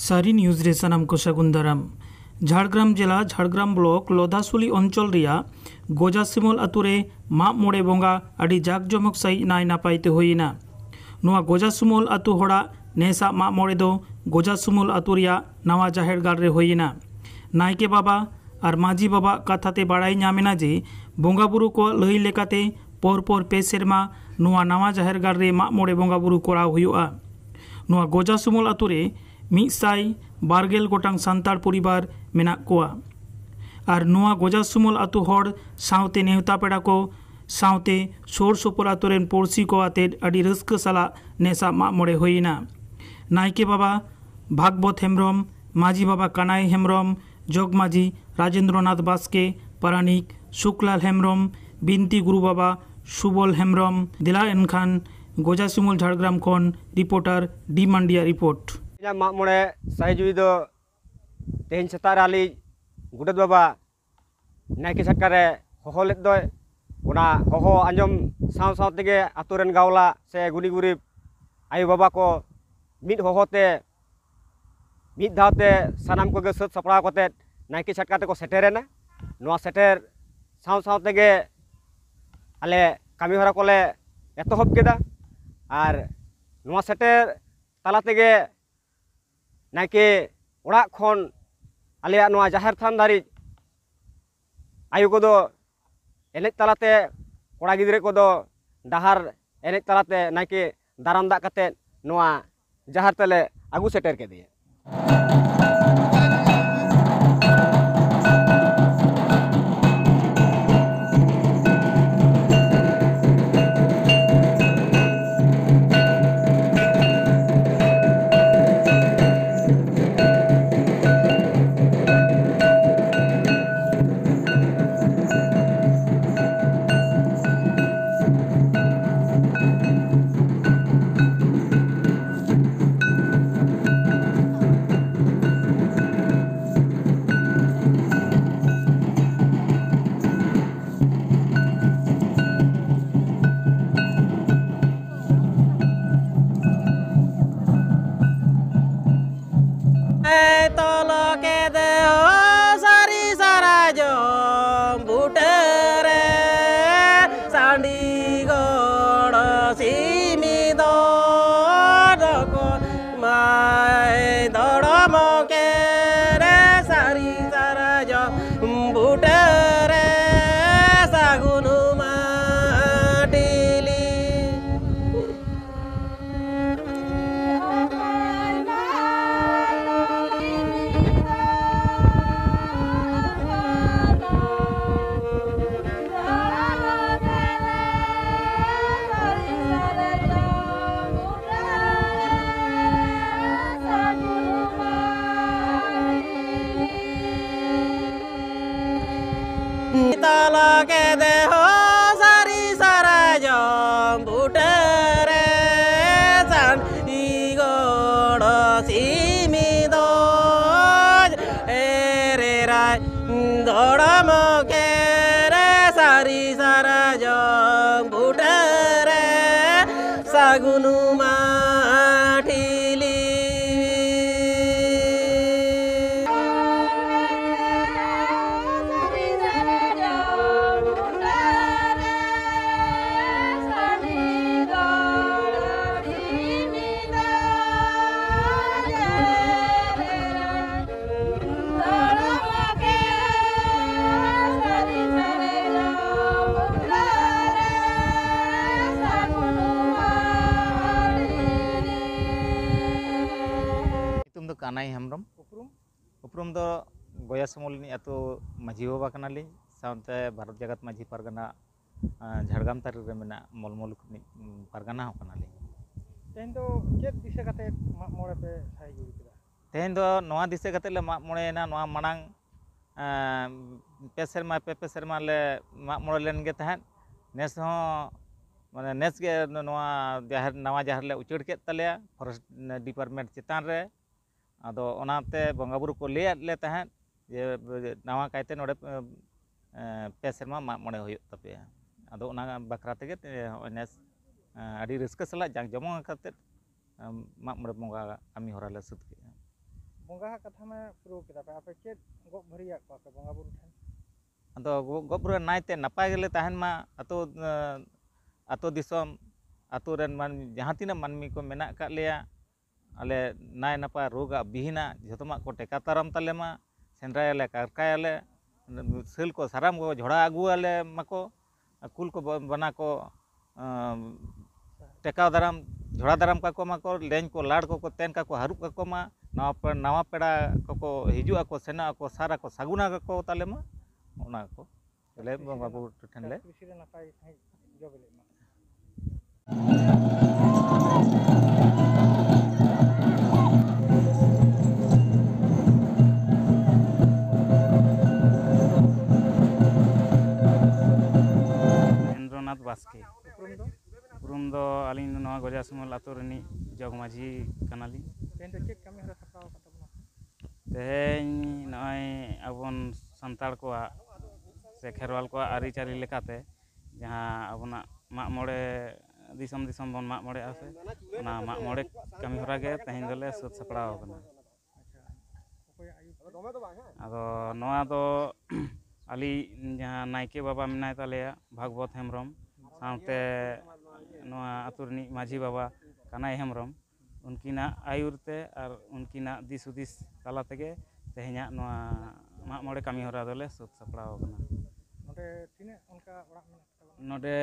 सारी न्यूज़ रे सानाम को सागुन दाराम। झाड़ग्राम जिला झाड़ग्राम ब्लॉक लोधासुली अंचल रिया गोजासिमल आतुरे माग मोड़े बोंगा आदि जाकजमक सही नाय नापायते होइना। नुआ गोजासिमल आतु होड़ा नेसा माग मोड़े दो गोजासिमल आतु रिया नवा जाहेर गाड़ रे होइना। नायके बाबा और माझी बाबा कथाते बाड़ाई नामेना जे बोंगा बुरु को लई लेकाते पर पे सेरमा नुआ नवा जाहेर गाड़ रे माग मोड़े बोंगा बुरु कोराव हुयुआ। नुआ गोजासिमल आतु रे 120 गोटांग सान्ताड़ परिवार मेना कोआ और नुआ गोजासिमल आतु हड़ सावते नेवता पेड़ा को सावते सोर सोपर आतुरेन पड़सी को आते अड़ी रस्क साला नेसा माग मोड़े होइना। नायके बाबा भागवत हेम्ब्रम, माझी बाबा कानाई हेम्ब्रम, जग माझी राजेंद्रनाथ बास्के, पारानिक शुक्लाल हेम्ब्रम, बिनती गुरु बाबा सुबल हेम्ब्रम दिला एनखान गोजासिमल झाड़ग्राम खन रिपोर्टर डी मांडिया रिपोर्ट। माग मोड़े साही जुई दो तेहन सेता आली गुडत बाबा नायके छटकारे हहो लेद दो ओना हहो आंजम साव साव तेगे आतुरेन गावला से गुनी गुरिब आयु बाबा को मिद हहोते मिद धावते सानाम को सत सपड़ा कते नायके छटकाते को सेटेरेना। नोआ सेटेर साव साव तेगे आले कामी हरा कोले एतहब केदा और नोआ सेटेर ताला तेगे नायके ओड़ा खन आलिया नोआ जाहेर थान धारी आयु को दो एनेज तालाते कोड़ा गिद्रे को दो डाहार एनेज तालाते नायके दाराम दा कते नोआ जाहेर तले आगु सेटेर के दिए। ताला के दे हो सारी सारा जम बुटरे सांडी गोड़ सीमी दो रे राय दौड़ा मोके रे सारी सारा जम बुटरे सागुनु माठिली कानाई हेम्ब्रम उपरूम दो गोजासिमल आतु माझी बाबा कनाली सावते भारत जगत माझी पारगाना झाड़ग्राम तारी रे मेना मलमल पारगाना हो कनाली। तेहन दो चेत दिशा कते माग मोड़े पे साई जुड़ी केदा तेहन दो नोआ दिशा कते ले माग मोड़ेना नोआ मानांग पे सेरमा ले माग मोड़े लेन गे तहन नेस हो माने नेस गे नोआ जाहेर नवा जाहेर ले उचड़ के तलेया फॉरेस्ट डिपार्टमेंट चितान रे आदो ओनाते बंगा बुरु को ले तहन जे नवा कायते नोडे पे सेरमा माग मोड़े हुयुग तपेया आदो ओना बखरा तेगे नेस आदि रस्का साला जाक जमो काते माग मोड़े बंगा कामी हरा ले सुत के। बंगा कथा में प्रो केदा पे आपे चेत गप भरिया को पे बंगा बुरु ठन ᱟᱫᱚ ᱜᱚᱯᱩᱨ ᱱᱟᱭᱛᱮ ᱱᱟᱯᱟᱭ ᱜᱮᱞᱮ ᱛᱟᱦᱮᱱ ᱢᱟ ᱟᱛᱳ ᱫᱤᱥᱚᱢ ᱟᱛᱳ ᱨᱮᱱ ᱡᱟᱦᱟᱸ ᱛᱤᱱᱟᱹᱜ ᱢᱟᱹᱱᱢᱤ ᱠᱚ ᱢᱮᱱᱟᱜ ᱟᱠᱟᱫ ᱞᱮᱭᱟ ᱟᱞᱮ ᱱᱟᱭ ᱱᱟᱯᱟᱭ ᱨᱳᱜᱟᱜ ᱵᱤᱦᱤᱱᱟᱜ ᱡᱷᱚᱛᱚᱢᱟᱜ ᱠᱚ ᱴᱮᱠᱟ ᱛᱟᱨᱟᱢ ᱛᱟᱞᱮ ᱢᱟ ᱥᱮᱸᱫᱽᱨᱟᱭᱟᱞᱮ ᱠᱟᱨᱠᱟᱭᱟᱞᱮ ᱥᱟᱹᱞ ᱠᱚ ᱥᱟᱨᱟᱢ ᱠᱚ ᱡᱷᱚᱲᱟ ᱟᱹᱜᱩᱣᱟᱞᱮ ᱢᱟᱠᱚ ᱠᱩᱞ ᱠᱚ ᱵᱟᱱᱟ ᱠᱚ ᱴᱮᱠᱟᱣ ᱫᱟᱨᱟᱢ ᱡᱷᱚᱲᱟ ᱫᱟᱨᱟᱢ ᱠᱟᱠᱚ ᱢᱟᱠᱚ ᱞᱮᱧ ᱠᱚ ᱞᱟᱲ ᱠᱚ ᱛᱮᱱ ᱠᱟᱠᱚ ᱦᱟᱹᱨᱩᱵ ᱠᱟᱠᱚ ᱢᱟ ᱱᱟᱣᱟ ᱯᱮᱲᱟ ᱠᱚᱠᱚ ᱦᱤᱡᱩᱜ ᱟᱠᱚ ᱥᱮᱱᱚᱜ ᱟᱠᱚ ᱥᱟᱨ ᱟᱠᱚ ᱥᱟᱹᱜᱩᱱ ᱟᱠᱚ ᱛᱟᱞᱮ ᱢᱟ ᱚᱱᱟ ᱠᱚ ᱞᱮ ᱵᱚᱸᱜᱟ ᱵᱩᱨᱩ ᱴᱷᱮᱱ ᱞᱮ कृषि रे नपाय सही जो बेले मा इंद्रनाथ बास्के उरुम दो अलिंग नवा गोजासिमल आतो रनी जग माझी कनाली तेन तो चेक कमी हरा सप्ताह कता बना तेहेñ नय अबन संताड़ को से खेरवाल को आरिचारी लेकाते जहाँ अबना माग मोड़े दिसम दिसम बन माग मोड़े आसे ना माग मोड़े कमी हरा गे तेहेñ दोले सुत सपड़ाव कना आदो नवा दो अली जहाँ नायके बाबा मेनाय तालेया भागवत हेम्ब्रम साउते नवा आतु रनी माझी बाबा कानाई हेम्ब्रम उनकिना आयुरते और उनकिना दिस हुदिस ताला तेगे तेहेña नवा माग मोड़े कमी हरा दोले सुत सपड़ाव कना नोडे तिने उनका ओड़ा मेना नोडे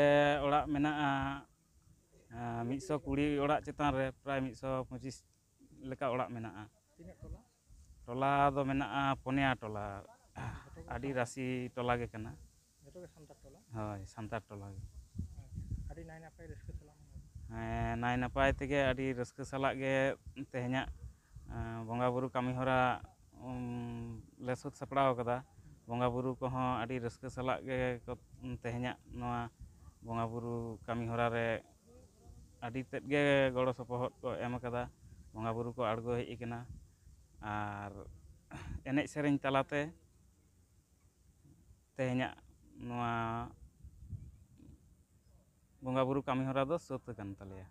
ओड़ा मेनाआ 120 ओड़ा चेतान रे प्राय 125 लेका ओड़ा मेनाआ तिने टोला टोला दो मेनाआ पोनिया टोला आदि राशि टोला गे कना जतो के संता टोला होय संतार टोला गे आदि नाय नापाय रस्क सलाम नाय नपाय तेगे आदि रस्क साला गे तेहेña बंगा बुरु कमी हरा ले सुत सपड़ाव कदा बंगा बुरु को हों आदि रस्क साला गे तेहेña नवा बंगा बुरु कमी हरा रे आदि तेद गे गड़ो सपोहट को एम कदा बंगा बुरु को आड़गो हेज कना आर एनेज सेरेñ तालाते तेहेña नवा बंगा बुरु कमी हरा दो सुत कन तालेया